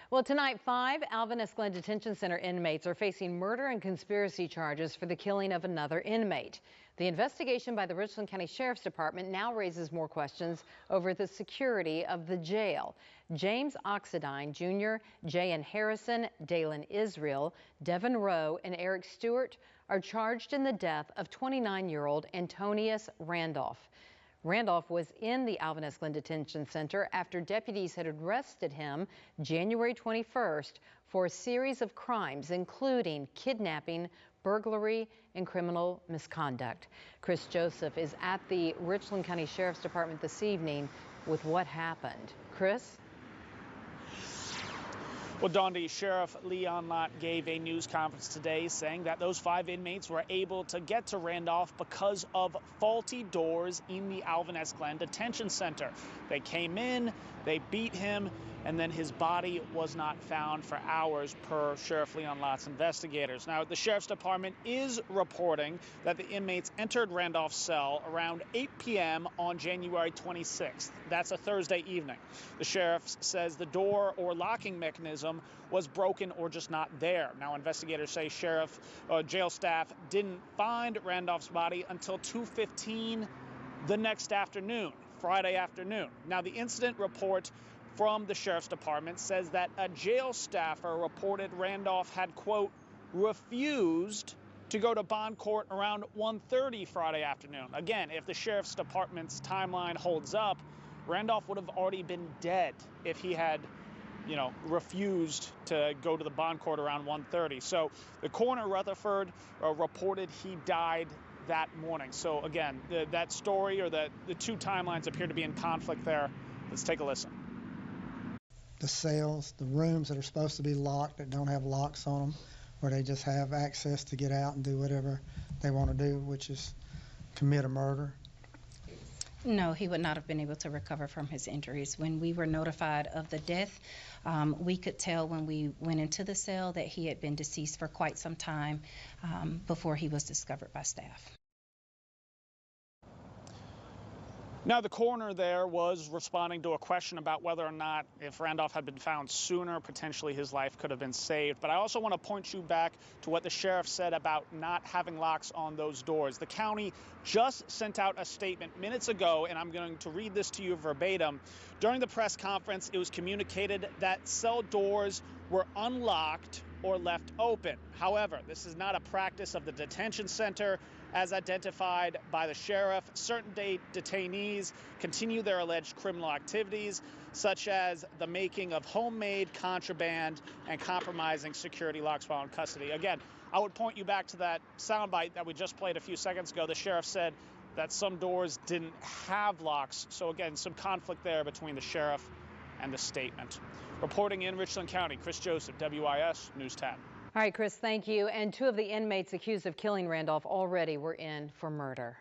Well, tonight, 5 Alvin S Detention Center inmates are facing murder and conspiracy charges for the killing of another inmate. The investigation by the Richland County Sheriff's Department now raises more questions over the security of the jail. James Oxidine Jr., Jayan Harrison, Dalen Israel, Devin Rowe, and Eric Stewart are charged in the death of 29-year-old Antonius Randolph. Randolph was in the Alvin S Detention Center after deputies had arrested him January 21st for a series of crimes, including kidnapping, burglary, and criminal misconduct. Chris Joseph is at the Richland County Sheriff's Department this evening with what happened. Chris? Well, Dondi, Sheriff Leon Lott gave a news conference today saying that those 5 inmates were able to get to Randolph because of faulty doors in the Alvin S. Glenn Detention Center. They came in, they beat him, and then his body was not found for hours, per Sheriff Leon Lott's investigators. Now, the Sheriff's Department is reporting that the inmates entered Randolph's cell around 8 p.m. on January 26th. That's a Thursday evening. The sheriff says the door or locking mechanism was broken or just not there. Now, investigators say jail staff didn't find Randolph's body until 2:15 the next afternoon, Friday afternoon. Now, the incident report from the Sheriff's Department says that a jail staffer reported Randolph had, quote, refused to go to bond court around 1:30 Friday afternoon. Again, if the Sheriff's Department's timeline holds up, Randolph would have already been dead if he had, refused to go to the bond court around 1:30. So the coroner, Rutherford, reported he died that morning. So again, that story, or the two timelines, appear to be in conflict there. Let's take a listen. The cells, the rooms that are supposed to be locked that don't have locks on them, where they just have access to get out and do whatever they want to do, which is commit a murder. No, he would not have been able to recover from his injuries. When we were notified of the death, we could tell when we went into the cell that he had been deceased for quite some time before he was discovered by staff. Now, the coroner there was responding to a question about whether or not, if Randolph had been found sooner, potentially his life could have been saved. But I also want to point you back to what the sheriff said about not having locks on those doors. The county just sent out a statement minutes ago, and I'm going to read this to you verbatim. During the press conference, it was communicated that cell doors were unlocked or left open. However, this is not a practice of the detention center. As identified by the sheriff, certain detainees continue their alleged criminal activities, such as the making of homemade contraband and compromising security locks while in custody. Again, I would point you back to that soundbite that we just played a few seconds ago. The sheriff said that some doors didn't have locks. So again, some conflict there between the sheriff and the statement. Reporting in Richland County, Chris Joseph, WIS News 10. All right, Chris, thank you. And 2 of the inmates accused of killing Randolph already were in for murder.